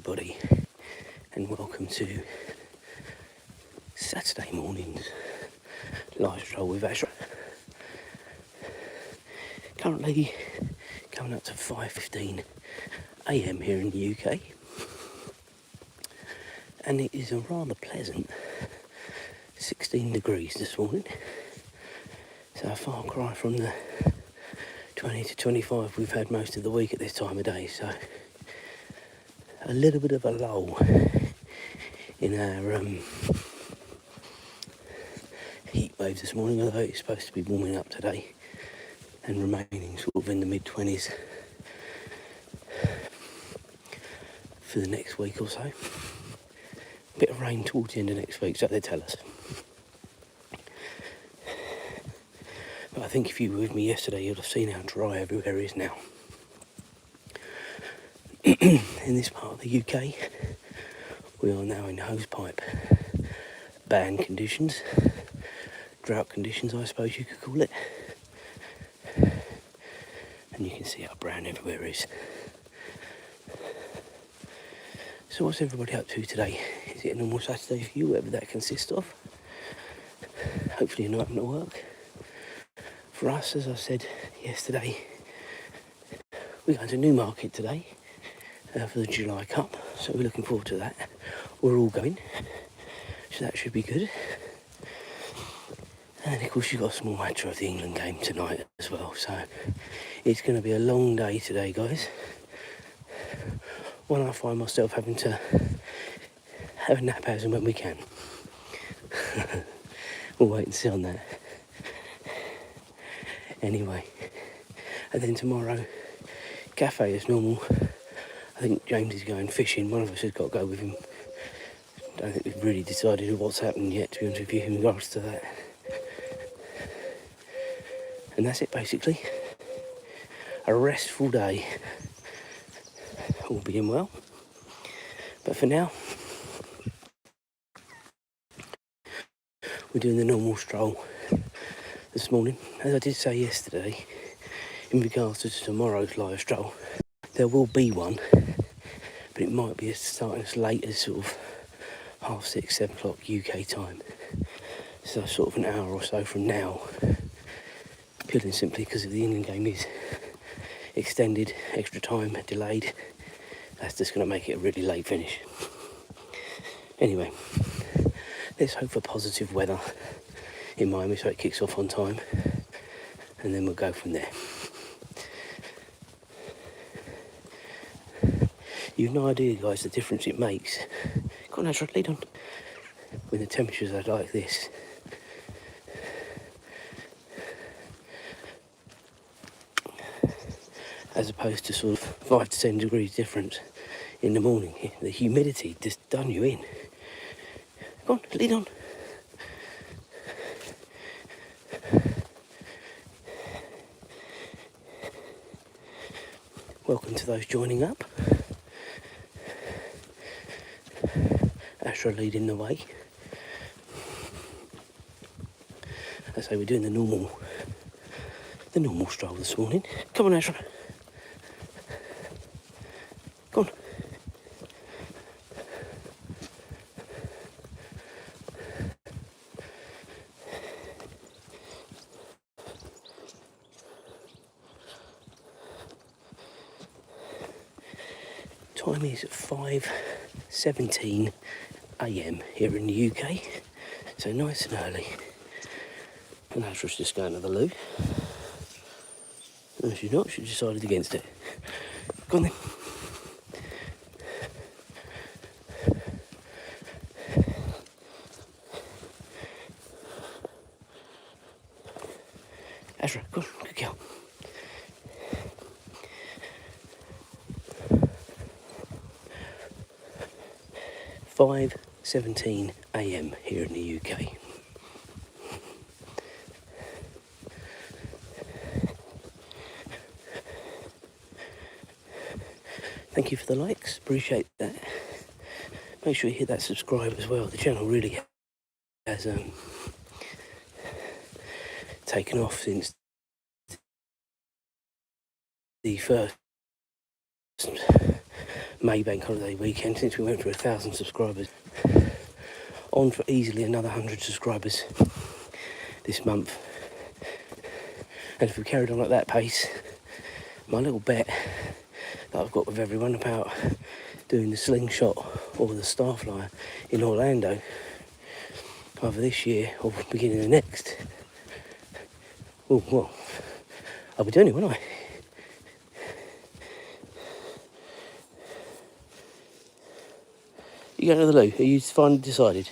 everybody, and welcome to Saturday morning's live stroll with Azra. Currently coming up to 5:15 AM here in the UK, and it is a rather pleasant 16 degrees this morning, so a far cry from the 20 to 25 we've had most of the week at this time of day. So a little bit of a lull in our heat waves this morning, although it's supposed to be warming up today and remaining sort of in the mid-20s for the next week or so. A bit of rain towards the end of next week, so they tell us. But I think if you were with me yesterday, you'd have seen how dry everywhere is now. In this part of the UK, we are now in hosepipe ban conditions, drought conditions I suppose you could call it, and you can see how brown everywhere is. So what's everybody up to today? Is it a normal Saturday for you, whatever that consists of? Hopefully you're not having to work. For us, as I said yesterday, we're going to Newmarket today for the July Cup, so we're looking forward to that. We're all going, so that should be good. And then of course you've got a small matter of the England game tonight as well, so it's going to be a long day today, guys. One I find myself having to have a nap as and when we can. We'll wait and see on that. Anyway, and then tomorrow, cafe as normal. I think James is going fishing. One of us has got to go with him. Don't think we've really decided what's happened yet, to be honest with you, in regards to that. And that's it, basically. A restful day. All being well. But for now, we're doing the normal stroll this morning. As I did say yesterday, in regards to tomorrow's live stroll, there will be one, but it might be starting as late as sort of 6:30, 7 o'clock UK time. So sort of an hour or so from now, purely and simply because of the England game is extended, extra time, delayed. That's just going to make it a really late finish. Anyway, let's hope for positive weather in Miami so it kicks off on time, and then we'll go from there. You've no idea, guys, the difference it makes. Go on, Azra, lead on. When the temperatures are like this. As opposed to sort of 5 to 10 degrees difference in the morning. The humidity just done you in. Go on, lead on. Welcome to those joining up. Azra leading the way. I say we're doing the normal stroll this morning. Come on, Azra. Go on. Time is 5:17 AM here in the UK, so nice and early. And Azra's just going to the loo. No, she's not, she decided against it. Go on then. Azra, go on, good girl. Five 5:17 AM here in the UK. Thank you for the likes, appreciate that. Make sure you hit that subscribe as well. The channel really has taken off since the first May Bank Holiday weekend, since we went for 1,000 subscribers. On for easily another 100 subscribers this month. And if we carried on at that pace, my little bet that I've got with everyone about doing the slingshot or the starflyer in Orlando, either this year or beginning of next. Oh, well, I'll be doing it, won't I? You going to the loo? Are you finally decided?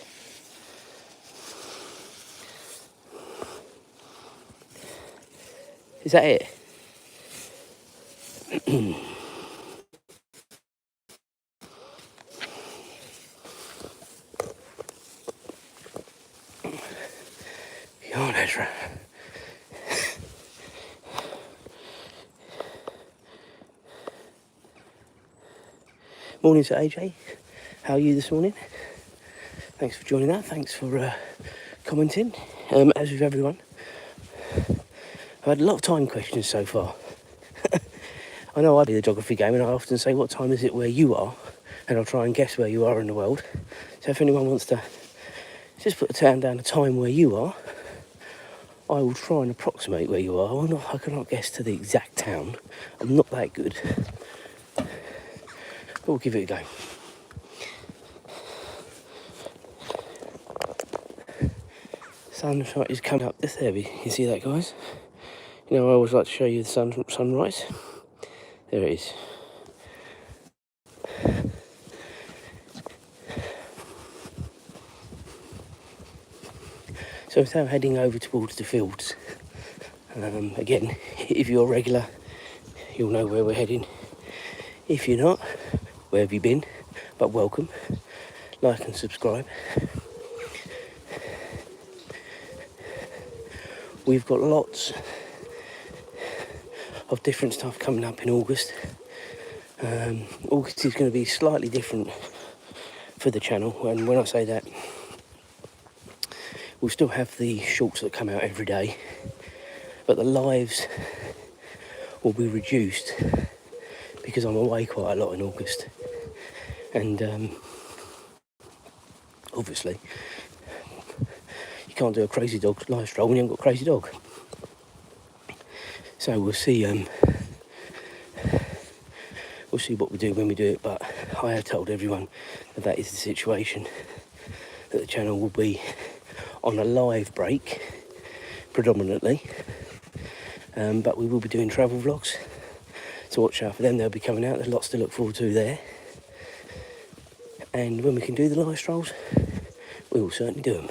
Is that it? Come on, Azra. Morning to AJ. How are you this morning? Thanks for joining that. Thanks for commenting. As with everyone, I've had a lot of time questions so far. I know I do the geography game and I often say, what time is it where you are? And I'll try and guess where you are in the world. So if anyone wants to just put down a time where you are, I will try and approximate where you are. I cannot guess to the exact town. I'm not that good. But we'll give it a go. Sunshine is coming up this heavy. You see that, guys? You know, I always like to show you the sunrise. There it is. So instead of heading over towards the fields, again, if you're regular, you'll know where we're heading. If you're not, where have you been? But welcome, like and subscribe. We've got lots of different stuff coming up in August. August is going to be slightly different for the channel, and when I say that, we'll still have the shorts that come out every day, but the lives will be reduced because I'm away quite a lot in August, and obviously you can't do a crazy dog live stroll when you haven't got a crazy dog. So we'll see what we do when we do it, but I have told everyone that is the situation, that the channel will be on a live break predominantly, but we will be doing travel vlogs, so watch out for them. They'll be coming out. There's lots to look forward to there, and when we can do the live strolls, we will certainly do them,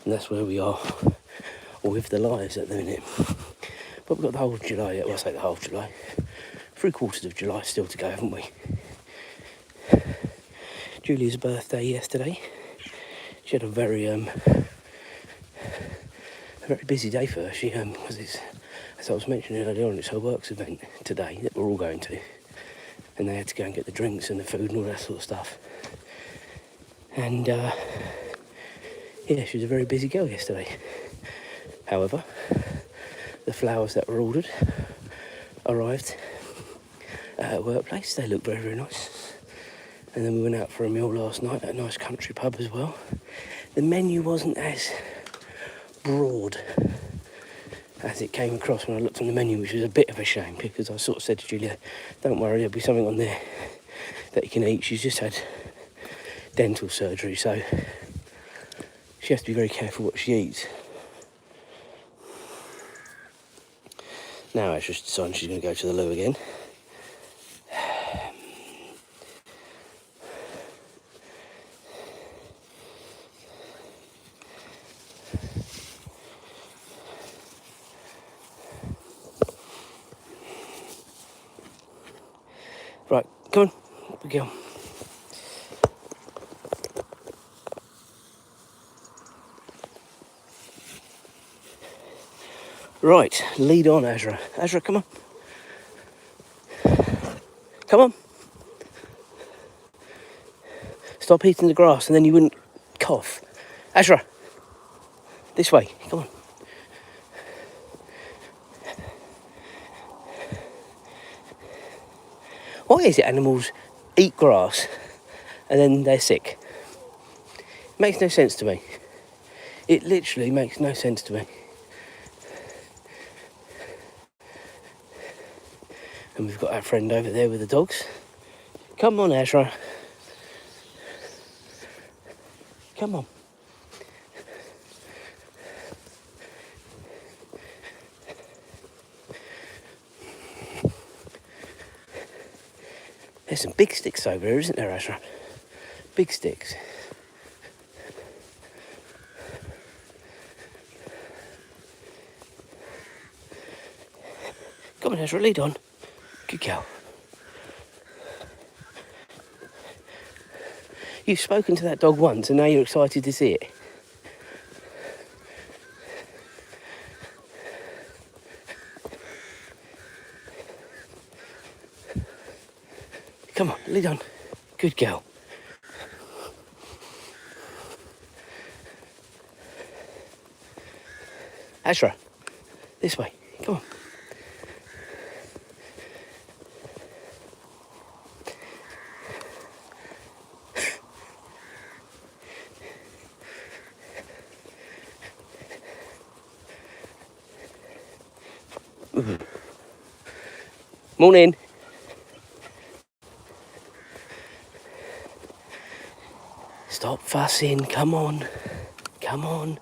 and that's where we are with the lives at the minute. But we've got the whole of July yet. Well, I say the whole of July, 3/4 of July still to go, haven't we? Julia's birthday yesterday. She had a very busy day for her. She because it's, as I was mentioning earlier on, it's her works event today that we're all going to, and they had to go and get the drinks and the food and all that sort of stuff. And yeah, she was a very busy girl yesterday. However, the flowers that were ordered arrived at her workplace. They look very, very nice. And then we went out for a meal last night at a nice country pub as well. The menu wasn't as broad as it came across when I looked on the menu, which was a bit of a shame, because I sort of said to Julia, don't worry, there'll be something on there that you can eat. She's just had dental surgery, so she has to be very careful what she eats. Now Azra's deciding she's going to go to the loo again. Right, come on, up we go. Right, lead on, Azra. Azra, come on. Come on. Stop eating the grass and then you wouldn't cough. Azra, this way, come on. Why is it animals eat grass, and then they're sick. Makes no sense to me. It literally makes no sense to me. And we've got our friend over there with the dogs. Come on, Azra. Come on. There's some big sticks over here, isn't there, Azra? Big sticks. Come on, Azra, lead on. Good girl. You've spoken to that dog once and now you're excited to see it. Come on, lead on. Good girl. Azra, this way. Come on. Morning. Stop fussing, come on. Come on.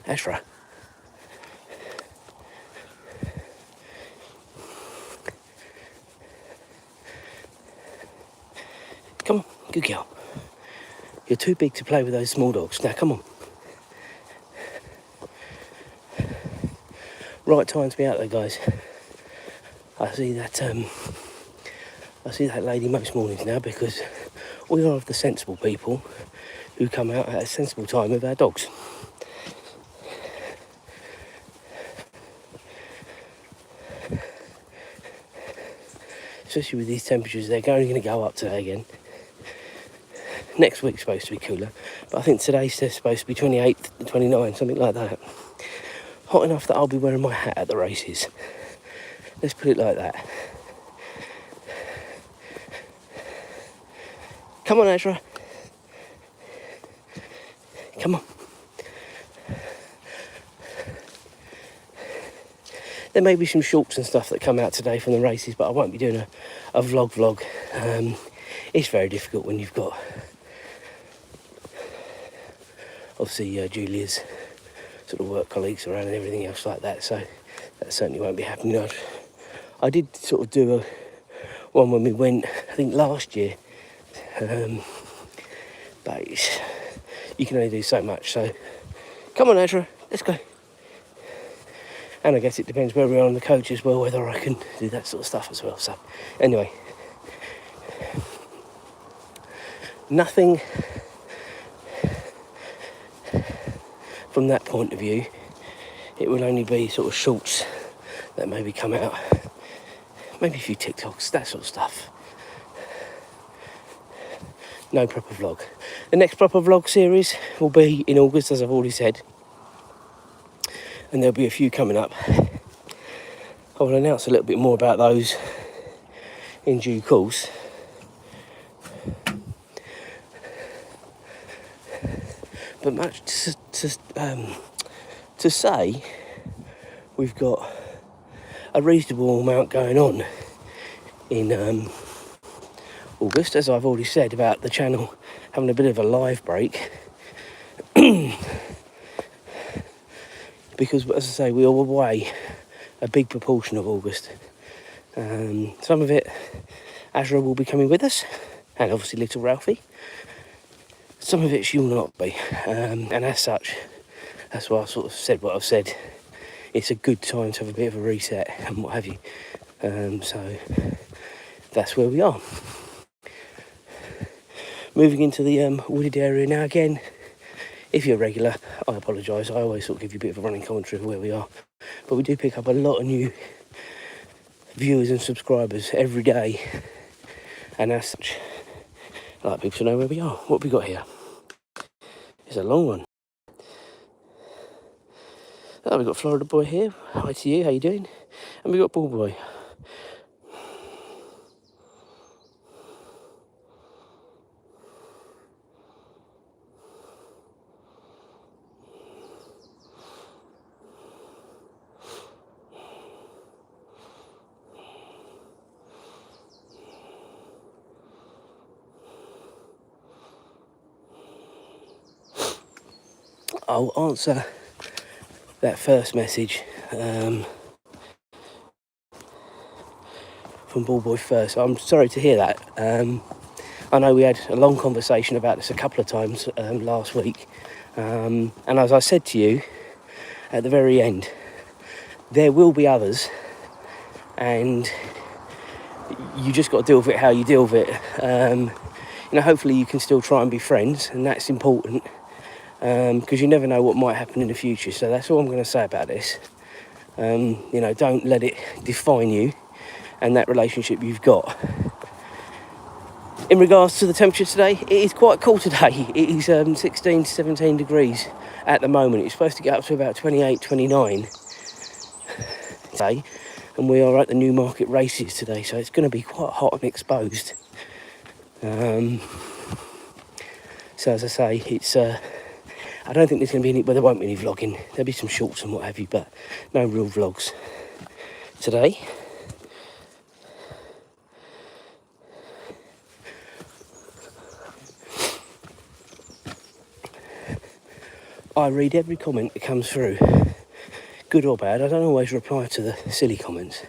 Azra. Come on, good girl. You're too big to play with those small dogs. Now, come on. Right time to be out there, guys. I see that lady most mornings now because we are of the sensible people who come out at a sensible time with our dogs. Especially with these temperatures, they're only going to go up today again. Next week's supposed to be cooler, but I think today's supposed to be 28, 29, something like that. Hot enough that I'll be wearing my hat at the races. Let's put it like that. Come on, Azra. Come on. There may be some shorts and stuff that come out today from the races, but I won't be doing a vlog. It's very difficult when you've got, obviously, Julia's sort of work colleagues around and everything else like that, so that certainly won't be happening. I did sort of do one when we went, I think last year, but you can only do so much, so come on, Azra, let's go. And I guess it depends where we are on the coach as well, whether I can do that sort of stuff as well. So anyway, nothing from that point of view. It will only be sort of shorts that maybe come out, maybe a few TikToks, that sort of stuff. No proper vlog. The next proper vlog series will be in August, as I've already said, and there'll be a few coming up. I will announce a little bit more about those in due course. But much to say, we've got a reasonable amount going on in August, as I've already said about the channel having a bit of a live break. Because, as I say, we are away a big proportion of August. Some of it, Azra will be coming with us, and obviously little Ralphie. Some of it she will not be, and as such, that's why I sort of said what I've said. It's a good time to have a bit of a reset and what have you. So that's where we are. Moving into the wooded area now again. If you're regular, I apologise. I always sort of give you a bit of a running commentary of where we are. But we do pick up a lot of new viewers and subscribers every day. And as such, I like people to know where we are. What have we got here? It's a long one. Oh, we've got Florida Boy here. Hi to you, how you doing? And we've got Ball Boy. I'll answer that first message from Ball Boy first. I'm sorry to hear that. I know we had a long conversation about this a couple of times last week. And as I said to you at the very end, there will be others, and you just got to deal with it how you deal with it. Hopefully you can still try and be friends, and that's important. Because you never know what might happen in the future. So that's all I'm going to say about this. Don't let it define you and that relationship you've got. In regards to the temperature today, it is quite cool today. It is 16 to 17 degrees at the moment. It's supposed to get up to about 28, 29 today. And we are at the Newmarket races today, so it's going to be quite hot and exposed. So as I say, it's... I don't think there's going to be any, well, there won't be any vlogging. There'll be some shorts and what have you, but no real vlogs today. I read every comment that comes through, good or bad. I don't always reply to the silly comments,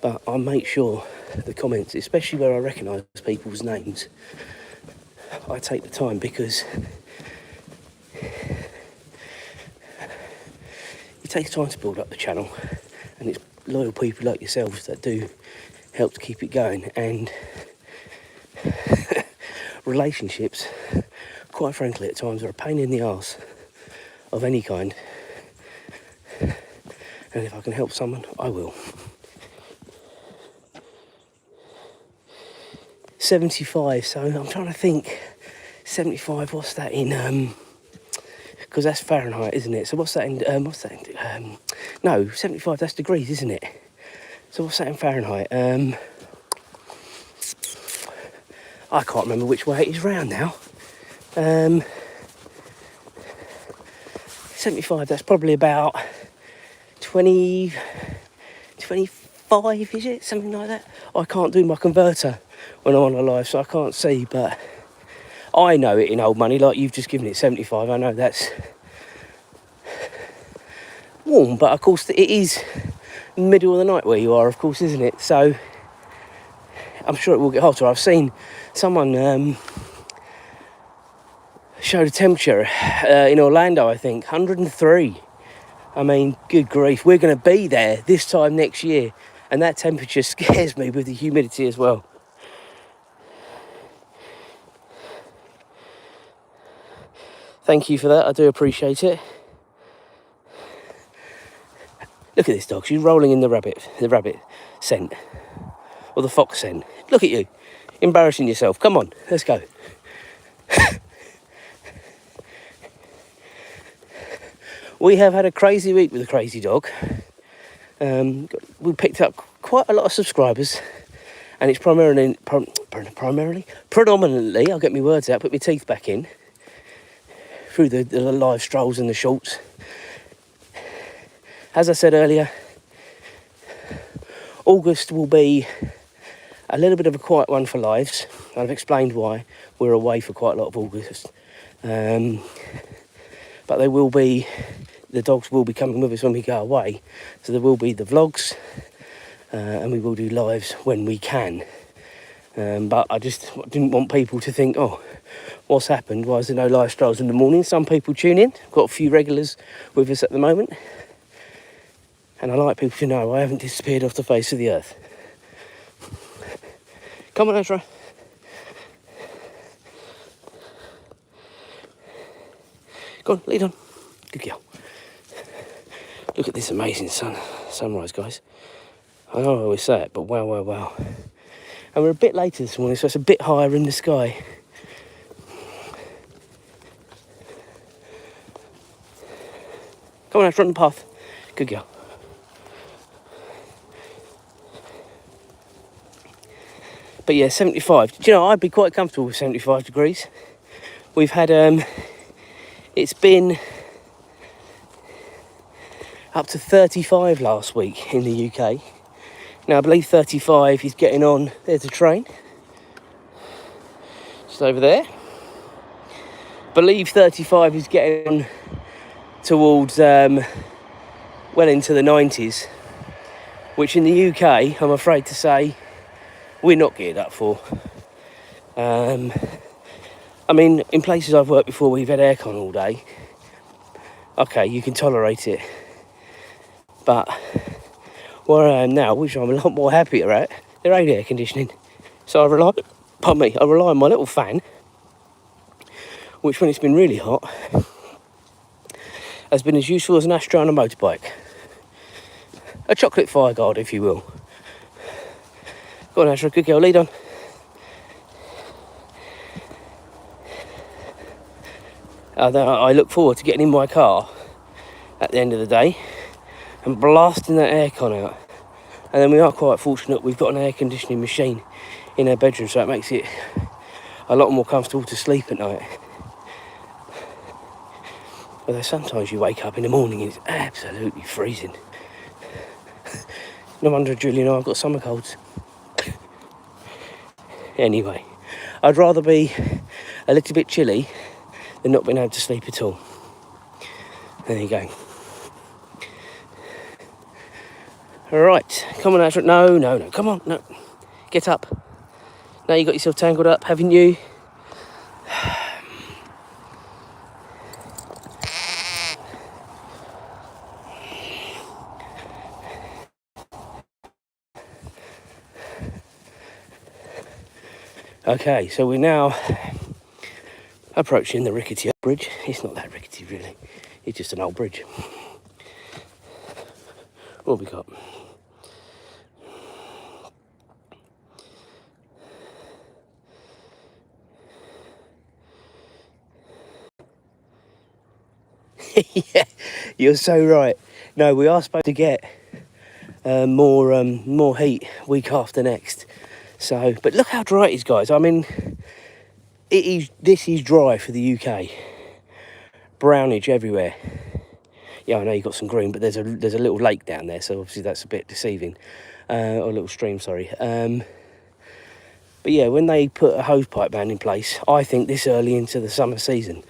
but I make sure the comments, especially where I recognise people's names, I take the time, because it takes time to build up the channel, and it's loyal people like yourselves that do help to keep it going. And relationships, quite frankly, at times are a pain in the arse of any kind, and if I can help someone, I will. 75, so I'm trying to think, 75, what's that in, because that's Fahrenheit, isn't it? So what's that in, no, 75, that's degrees, isn't it? So what's that in Fahrenheit? I can't remember which way it is round now. 75, that's probably about 20, 25, is it? Something like that. I can't do my converter when I'm on a live, so I can't see, but I know it in old money, like you've just given it 75. I know that's warm, but of course it is middle of the night where you are, of course, isn't it? So I'm sure it will get hotter. I've seen someone show the temperature in Orlando, I think, 103. I mean, good grief, we're going to be there this time next year, and that temperature scares me with the humidity as well. Thank you for that, I do appreciate it. Look at this dog, she's rolling in the rabbit scent, or the fox scent. Look at you, embarrassing yourself. Come on, let's go. We have had a crazy week with a crazy dog. We picked up quite a lot of subscribers, and it's predominantly, I'll get my words out, put my teeth back in, through the live strolls and the shorts. As I said earlier, August will be a little bit of a quiet one for lives. I've explained why. We're away for quite a lot of August. But they will be, the dogs will be coming with us when we go away. So there will be the vlogs, and we will do lives when we can. But I just didn't want people to think, oh, what's happened? Why is there no live strolls in the morning? Some people tune in. Got a few regulars with us at the moment. And I like people to know I haven't disappeared off the face of the earth. Come on, Azra. Go on, lead on. Good girl. Look at this amazing sunrise, guys. I know I always say it, but wow, wow, wow. And we're a bit later this morning, so it's a bit higher in the sky. Come on, Azra, on the path. Good girl. But yeah, 75. Do you know, I'd be quite comfortable with 75 degrees. We've had, it's been up to 35 last week in the UK. Now, I believe 35 is getting on. There's a train. Just over there. I believe 35 is getting on towards, well into the 90s. Which in the UK, I'm afraid to say, we're not geared up for. I mean, in places I've worked before, we've had aircon all day. Okay, you can tolerate it. But where I am now, which I'm a lot more happier at, there ain't air conditioning. So I rely on my little fan, which when it's been really hot, has been as useful as an Astra on a motorbike. A chocolate fire guard, if you will. Go on, Azra, good girl, lead on. I look forward to getting in my car at the end of the day and blasting that aircon out. And then we are quite fortunate, we've got an air conditioning machine in our bedroom, so it makes it a lot more comfortable to sleep at night. Although sometimes you wake up in the morning and it's absolutely freezing. No wonder Julie and I've got summer colds. Anyway, I'd rather be a little bit chilly than not being able to sleep at all. There you go. Alright, come on Azra. No, come on, no. Get up. Now you got yourself tangled up, haven't you? Okay, so we're now approaching the rickety bridge. It's not that rickety really, it's just an old bridge. What have we got? Yeah, you're so right. No, we are supposed to get more heat week after next. So, but look how dry it is, guys. I mean, this is dry for the UK. Brownage everywhere. Yeah, I know you've got some green, but there's a little lake down there, so obviously that's a bit deceiving. Or a little stream, sorry. But yeah, when they put a hosepipe ban in place, I think this early into the summer season,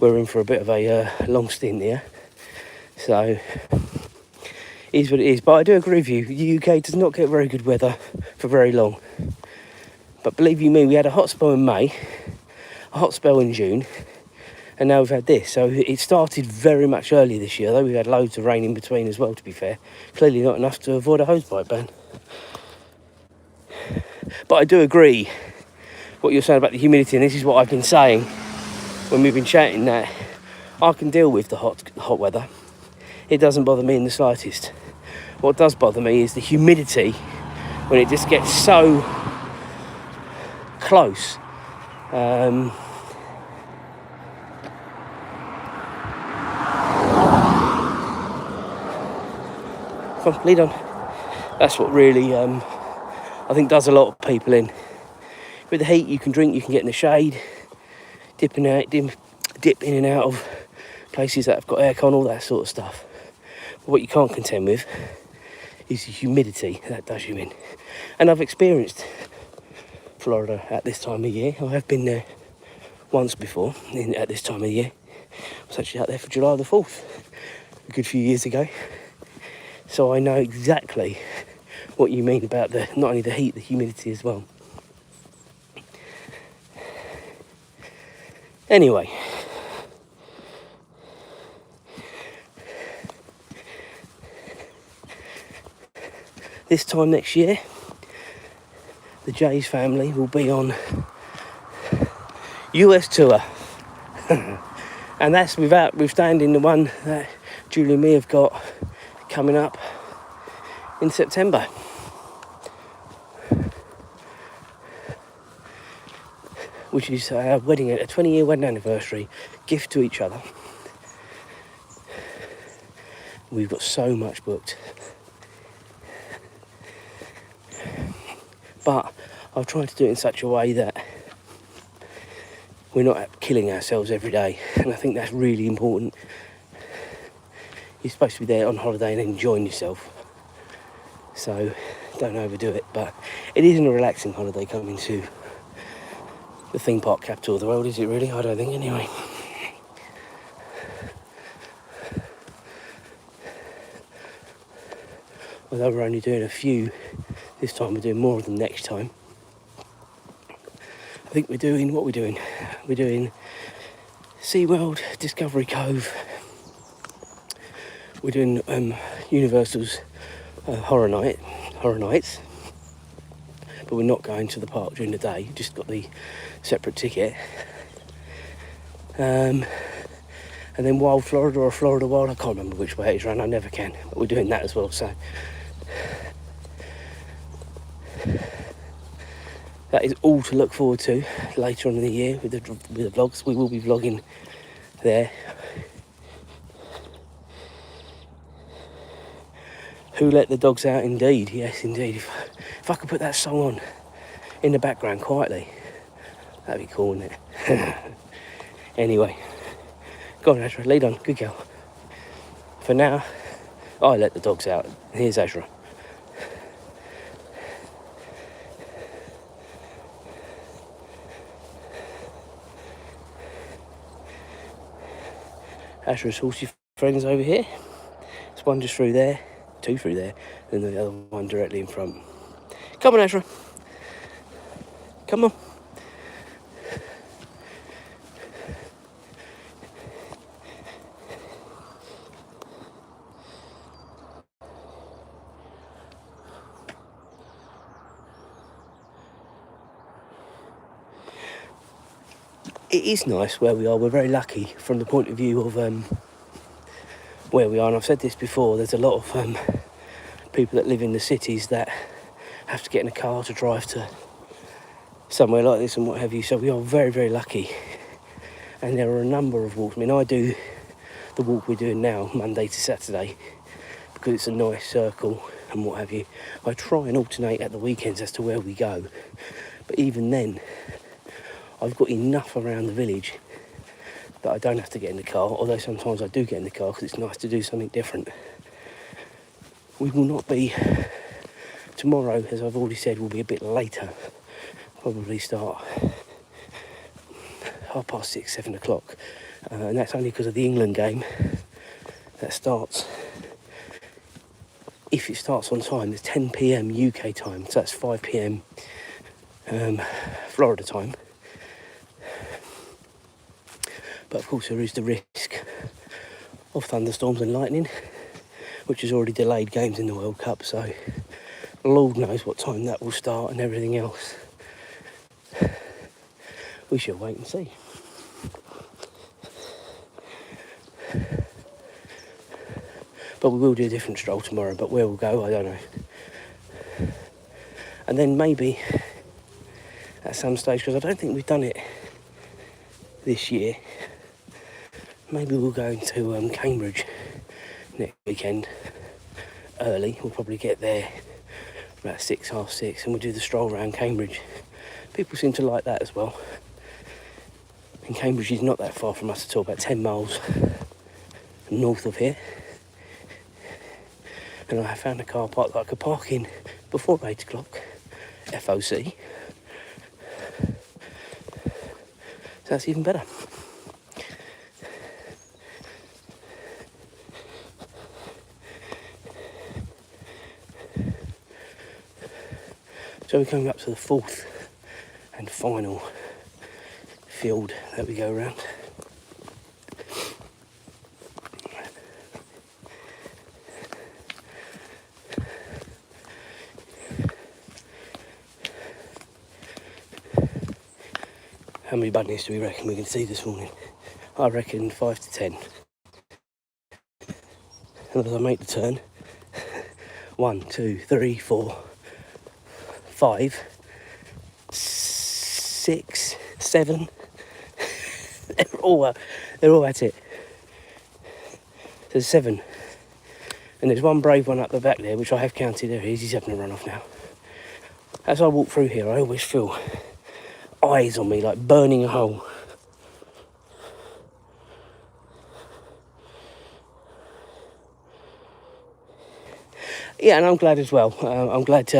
we're in for a bit of a long stint here. So, it is what it is. But I do agree with you, the UK does not get very good weather for very long. But believe you me, we had a hot spell in May, a hot spell in June, and now we've had this. So it started very much earlier this year, though we've had loads of rain in between as well, to be fair. Clearly not enough to avoid a hosepipe ban. But I do agree what you're saying about the humidity, and this is what I've been saying when we've been chatting, that I can deal with the hot weather. It doesn't bother me in the slightest. What does bother me is the humidity when it just gets so close. Come on, lead on. That's what really, I think, does a lot of people in. With the heat, you can drink, you can get in the shade, dip in and out of places that have got aircon, all that sort of stuff. But what you can't contend with is the humidity that does you in. And I've experienced Florida at this time of year. I have been there once before at this time of year. I was actually out there for July the 4th, a good few years ago. So I know exactly what you mean about not only the heat, the humidity as well. Anyway, this time next year, the Jays family will be on US tour. And that's withstanding the one that Julie and me have got coming up in September. Which is a 20-year wedding anniversary gift to each other. We've got so much booked. But I've tried to do it in such a way that we're not killing ourselves every day. And I think that's really important. You're supposed to be there on holiday and enjoying yourself. So don't overdo it. But it isn't a relaxing holiday coming to the theme park capital of the world, is it really? I don't think anyway. Although we're only doing a few this time, we're doing more of them next time. I think we're doing what we're doing. We're doing SeaWorld, Discovery Cove. We're doing Universal's Horror Nights. But we're not going to the park during the day. Just got the separate ticket. And then Wild Florida or Florida Wild. I can't remember which way it is run. I never can. But we're doing that as well. So that is all to look forward to later on in the year with the vlogs. We will be vlogging there. Who let the dogs out? Indeed, yes, indeed. If I could put that song on in the background quietly, that'd be cool, wouldn't it? Anyway, go on, Azra, lead on. Good girl. For now, I let the dogs out. Here's Azra. Azra's horsey friends over here. There's one just through there, two through there, and the other one directly in front. Come on, Azra. Come on. It is nice where we are. We're very lucky from the point of view of where we are. And I've said this before, there's a lot of people that live in the cities that have to get in a car to drive to somewhere like this and what have you. So we are very, very lucky. And there are a number of walks. I mean, I do the walk we're doing now, Monday to Saturday, because it's a nice circle and what have you. I try and alternate at the weekends as to where we go. But even then, I've got enough around the village that I don't have to get in the car, although sometimes I do get in the car because it's nice to do something different. We will not be, tomorrow, as I've already said, will be a bit later. Probably start 6:30, 7 o'clock. And that's only because of the England game that starts, if it starts on time, it's 10 p.m. UK time, so that's 5 p.m. Florida time. But of course there is the risk of thunderstorms and lightning, which has already delayed games in the World Cup, so Lord knows what time that will start and everything else. We shall wait and see. But we will do a different stroll tomorrow, but where we'll go, I don't know. And then maybe at some stage, because I don't think we've done it this year, maybe we'll go into Cambridge next weekend early. We'll probably get there about 6, half 6, and we'll do the stroll around Cambridge. People seem to like that as well. And Cambridge is not that far from us at all, about 10 miles north of here. And I found a car park that I could park in before 8 o'clock, FOC. So that's even better. So we're coming up to the fourth and final field that we go around. How many bunnies do we reckon we can see this morning? I reckon 5 to 10. And as I make the turn, 1, 2, 3, 4, 5, 6, 7. They're all at it. There's 7. And there's one brave one up the back there, which I have counted. There he is, he's having a run off now. As I walk through here, I always feel eyes on me, like burning a hole. Yeah, and I'm glad as well. I'm glad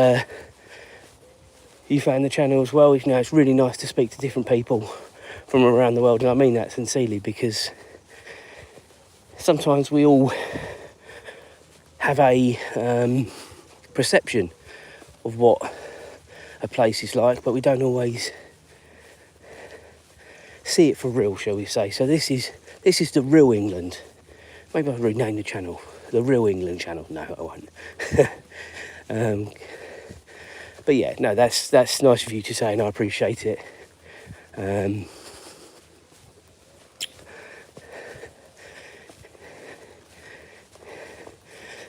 you found the channel as well. You know, it's really nice to speak to different people from around the world, and I mean that sincerely, because sometimes we all have a perception of what a place is like, but we don't always see it for real, shall we say. So this is the real England. Maybe I'll rename the channel the Real England channel. No, I won't. But yeah, no, that's nice of you to say, and I appreciate it.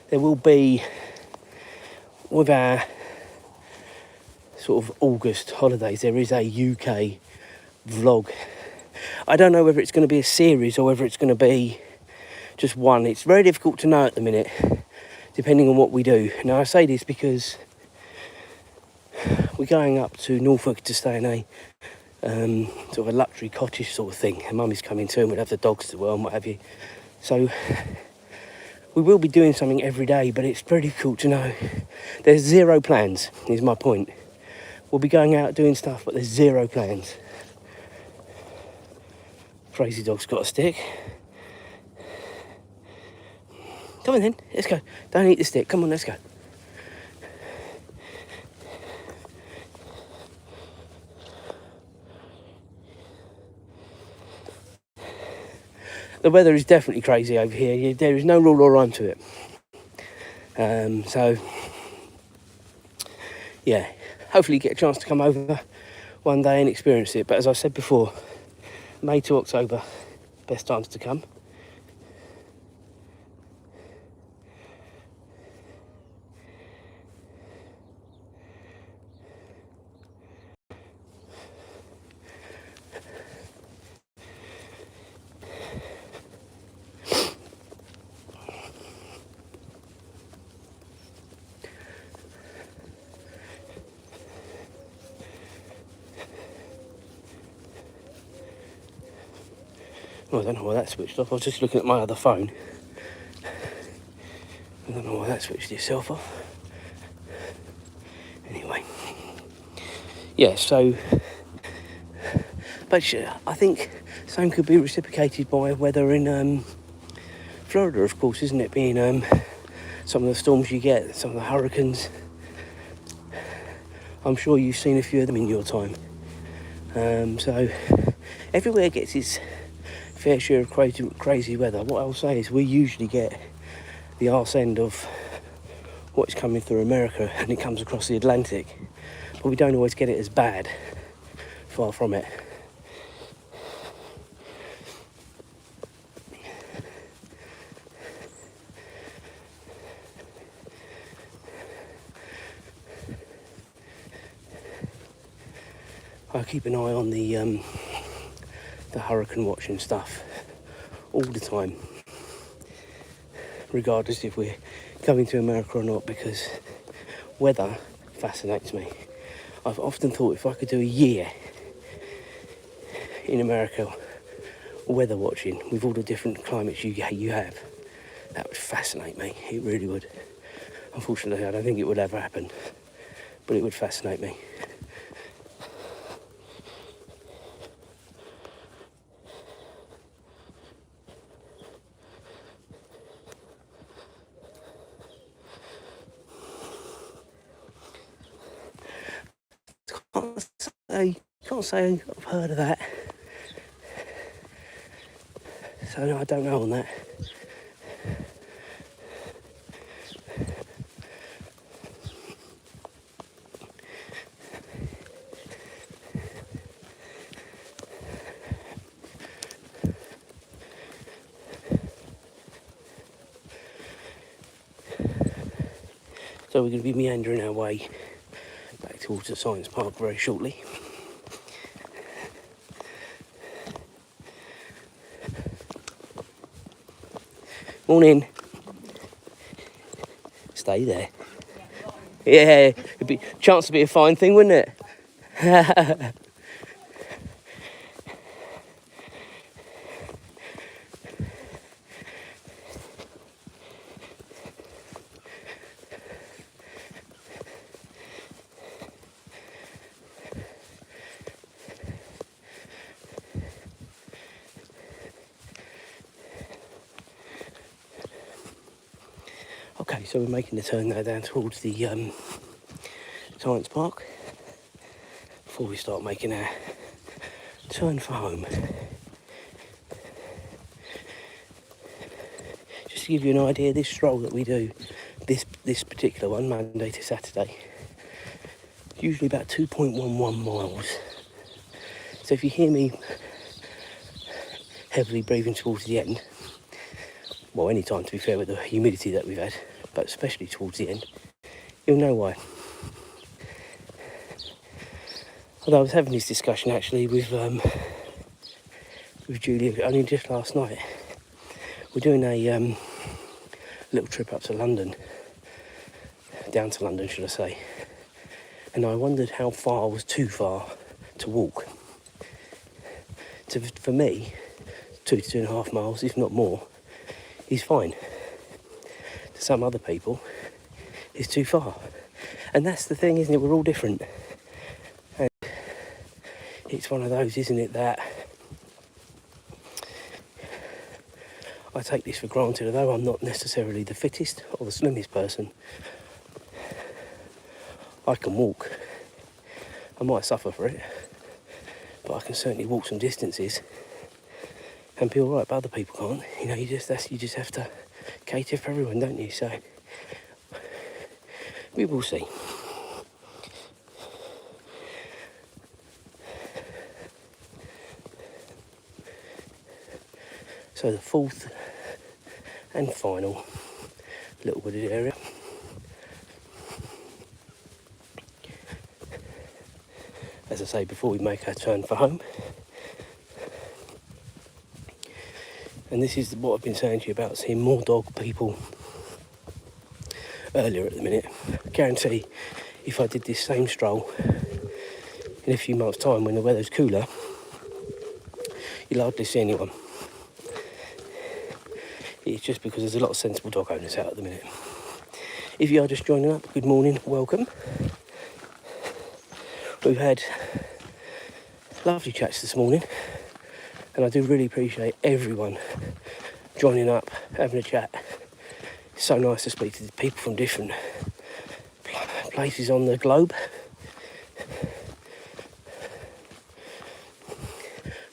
There will be, with our sort of August holidays, there is a UK vlog. I don't know whether it's going to be a series or whether it's going to be just one. It's very difficult to know at the minute, depending on what we do. Now, I say this because we're going up to Norfolk to stay in a sort of a luxury cottage sort of thing. And Mummy's coming too, and we'll have the dogs as well and what have you. So we will be doing something every day, but it's very difficult to know. There's zero plans, is my point. We'll be going out doing stuff, but there's zero plans. Crazy dog's got a stick. Come on then, let's go. Don't eat the stick, come on, let's go. The weather is definitely crazy over here. There is no rule or rhyme to it. So, yeah, hopefully you get a chance to come over one day and experience it. But as I said before, May to October, best times to come. Well, I don't know why that switched off. I was just looking at my other phone. I don't know why that switched itself off. Anyway. Yeah, so... But I think same could be reciprocated by weather in Florida, of course, isn't it? Being some of the storms you get, some of the hurricanes. I'm sure you've seen a few of them in your time. So everywhere gets its fair share of crazy weather. What I'll say is we usually get the arse end of what's coming through America, and it comes across the Atlantic, but we don't always get it as bad. Far from it. I keep an eye on the hurricane watch and stuff all the time, regardless if we're coming to America or not, because weather fascinates me. I've often thought if I could do a year in America weather watching with all the different climates you have, that would fascinate me. It really would. Unfortunately, I don't think it would ever happen, but it would fascinate me. Can't say I've heard of that. So no, I don't know on that. So we're going to be meandering our way back towards the science park very shortly. Morning. stay there. Yeah, it'd be chance to be a fine thing, wouldn't it? Okay, so we're making the turn now down towards the science park before we start making our turn for home. Just to give you an idea, this stroll that we do, this particular one, Monday to Saturday, usually about 2.11 miles. So if you hear me heavily breathing towards the end, well, any time to be fair with the humidity that we've had, but especially towards the end, you'll know why. Although I was having this discussion actually with Julia only just last night. We're doing a little trip up to London, down to London should I say, and I wondered how far was too far to walk. For me, 2 to 2.5 miles, if not more, is fine. To some other people, it's too far. And that's the thing, isn't it? We're all different. And it's one of those, isn't it, that I take this for granted, although I'm not necessarily the fittest or the slimmest person. I can walk. I might suffer for it, but I can certainly walk some distances and be all right, but other people can't. You know, you just have to cater for everyone, don't you? So we will see. So the fourth and final little wooded area. As I say, before we make our turn for home. And this is what I've been saying to you about seeing more dog people earlier at the minute. I guarantee if I did this same stroll in a few months' time when the weather's cooler, you'll hardly see anyone. It's just because there's a lot of sensible dog owners out at the minute. If you are just joining up, good morning, welcome. We've had lovely chats this morning, and I do really appreciate everyone joining up, having a chat. It's so nice to speak to people from different places on the globe.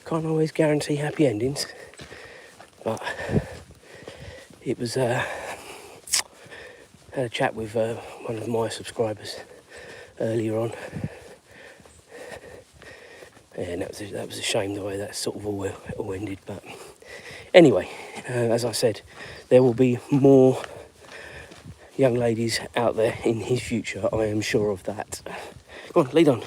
Can't always guarantee happy endings, but it was had a chat with one of my subscribers earlier on, and that was a shame the way that sort of all ended. But anyway, as I said, there will be more young ladies out there in his future. I am sure of that. Come on, lead on.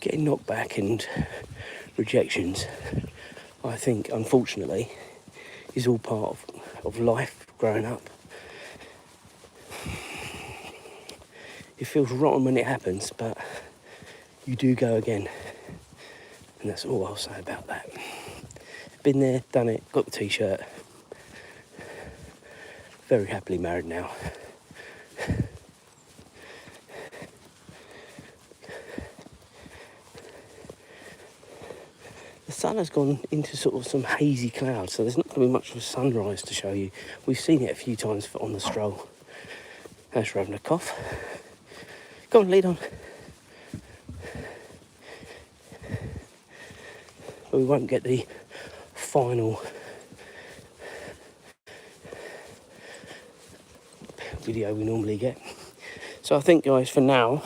Getting knocked back and rejections, I think, unfortunately, is all part of life growing up. It feels rotten when it happens, but you do go again. And that's all I'll say about that. Been there, done it, got the t-shirt. Very happily married now. The sun has gone into sort of some hazy clouds, so there's not going to be much of a sunrise to show you. We've seen it a few times on the stroll. Azra having a cough. Go on, lead on. But we won't get the final video we normally get. So I think, guys, for now,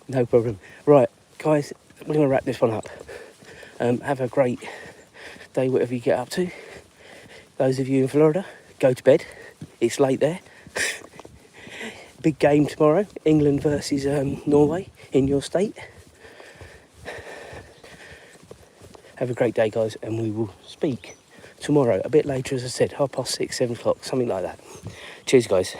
No problem. Right, guys, we're going to wrap this one up. Have a great day, whatever you get up to. Those of you in Florida, go to bed. It's late there. Big game tomorrow, England versus Norway in your state. Have a great day, guys, and we will speak tomorrow, a bit later, as I said, 6:30, 7 o'clock, something like that. Cheers, guys.